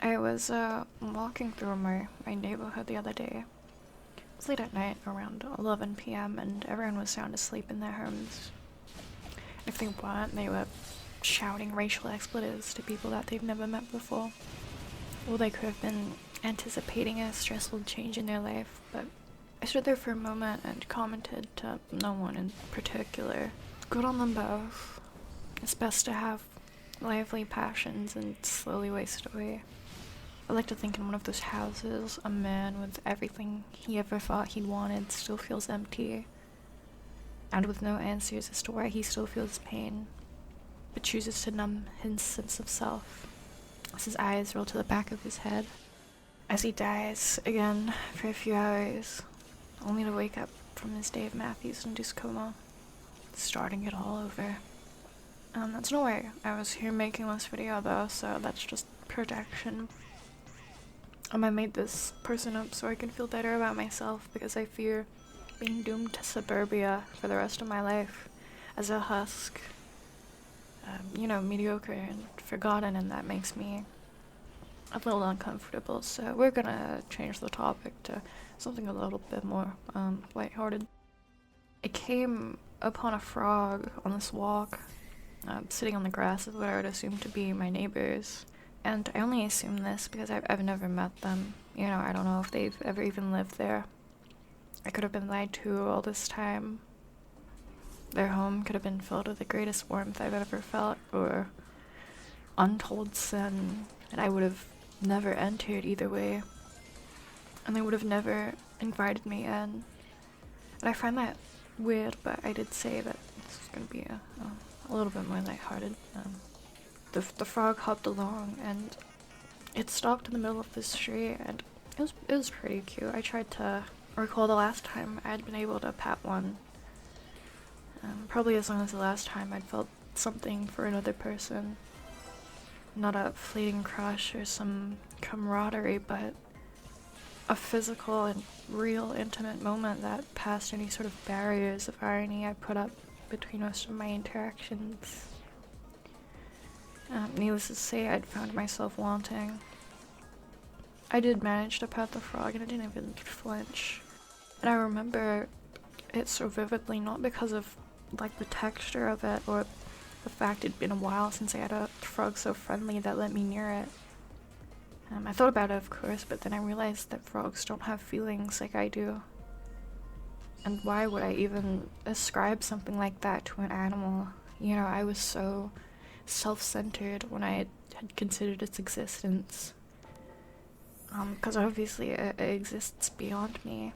I was walking through my neighborhood the other day. It was late at night, around 11 p.m., and everyone was sound asleep in their homes. If they weren't, they were shouting racial expletives to people that they've never met before. Or they could have been anticipating a stressful change in their life, but I stood there for a moment and commented to no one in particular. Good on them both. It's best to have lively passions and slowly waste away. I like to think in one of those houses, a man with everything he ever thought he wanted still feels empty, and with no answers as to why he still feels pain, but chooses to numb his sense of self as his eyes roll to the back of his head, as he dies again for a few hours, only to wake up from his Dave Matthews-induced coma, starting it all over. That's not why I was here making this video though, so that's just projection. I made this person up so I can feel better about myself because I fear being doomed to suburbia for the rest of my life as a husk. Mediocre and forgotten, and that makes me a little uncomfortable, so we're gonna change the topic to something a little bit more lighthearted. I came upon a frog on this walk, sitting on the grass of what I would assume to be my neighbors. And I only assume this because I've never met them. I don't know if they've ever even lived there. I could have been lied to all this time. Their home could have been filled with the greatest warmth I've ever felt, or untold sin, and I would have never entered either way. And they would have never invited me in. And I find that weird, but I did say that this is going to be a little bit more lighthearted. The frog hopped along, and it stopped in the middle of the street, and it was pretty cute. I tried to recall the last time I'd been able to pat one. Probably as long as the last time I'd felt something for another person. Not a fleeting crush or some camaraderie, but a physical and real intimate moment that passed any sort of barriers of irony I put up between most of my interactions. Needless to say, I'd found myself wanting. I did manage to pet the frog, and it didn't even flinch. And I remember it so vividly, not because of the texture of it or the fact it'd been a while since I had a frog so friendly that let me near it. I thought about it, of course, but then I realized that frogs don't have feelings like I do. And why would I even ascribe something like that to an animal? I was so self-centered when I had considered its existence. Because obviously it exists beyond me.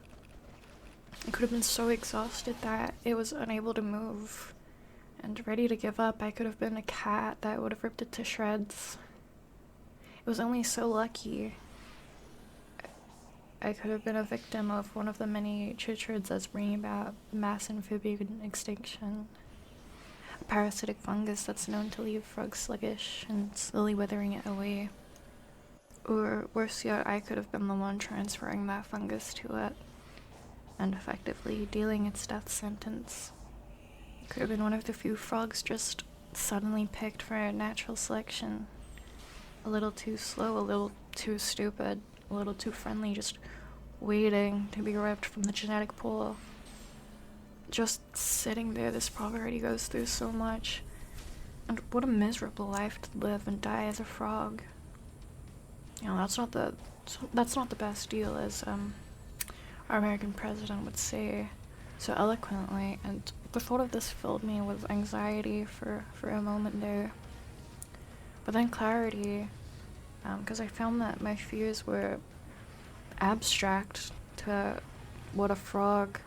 I could have been so exhausted that it was unable to move, and ready to give up. I could have been a cat that would have ripped it to shreds. It was only so lucky. I could have been a victim of one of the many chytrids that's bringing about mass amphibian extinction. A parasitic fungus that's known to leave frogs sluggish and slowly withering it away. Or worse yet, I could have been the one transferring that fungus to it, and effectively dealing its death sentence. It could have been one of the few frogs just suddenly picked for natural selection. A little too slow, a little too stupid, a little too friendly, just waiting to be ripped from the genetic pool. Just sitting there, this frog already goes through so much. And what a miserable life to live and die as a frog. That's not the best deal, as our American president would say so eloquently, and the thought of this filled me with anxiety for a moment there. But then clarity, because I found that my fears were abstract to what a frog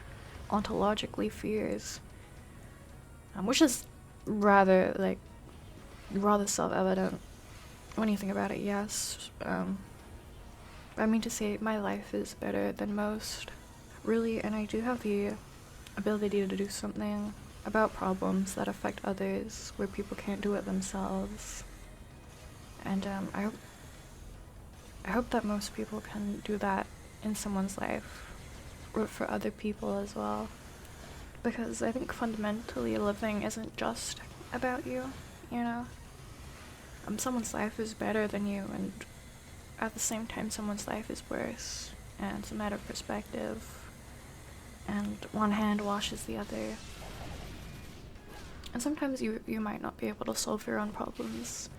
ontologically fears, which is rather self-evident when you think about it, yes. I mean to say, my life is better than most, really, and I do have the ability to do something about problems that affect others where people can't do it themselves. And I hope that most people can do that in someone's life, or for other people as well. Because I think fundamentally living isn't just about you, Someone's life is better than you, and at the same time someone's life is worse, and it's a matter of perspective, and one hand washes the other. And sometimes you might not be able to solve your own problems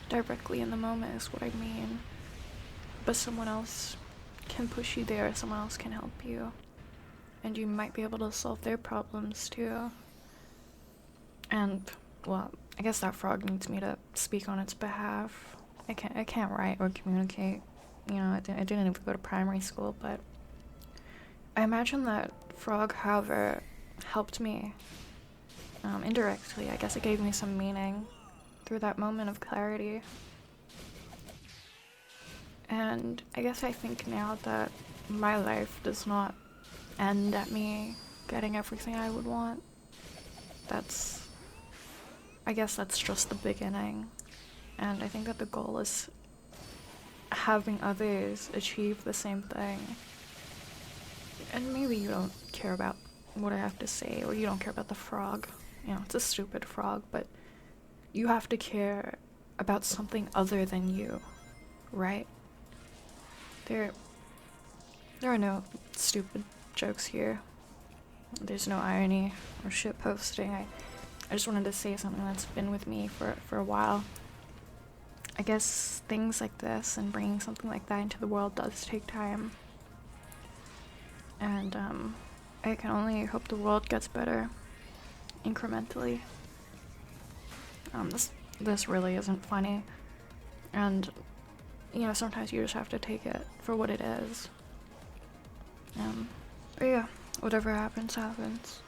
directly in the moment, is what I mean. But someone else can push you there, someone else can help you. And you might be able to solve their problems too. And, well, I guess that frog needs me to speak on its behalf. I can't write or communicate. You know, I didn't even go to primary school, but I imagine that frog, however, helped me indirectly. I guess it gave me some meaning through that moment of clarity. And I guess I think now that my life does not end at me getting everything I would want. I guess that's just the beginning. And I think that the goal is having others achieve the same thing. And maybe you don't care about what I have to say, or you don't care about the frog. You know, it's a stupid frog, but you have to care about something other than you, right? There are no stupid jokes here. There's no irony or shit posting. I just wanted to say something that's been with me for a while. I guess things like this and bringing something like that into the world does take time. And I can only hope the world gets better incrementally. This really isn't funny. And, you know, sometimes you just have to take it for what it is. But yeah, whatever happens, happens.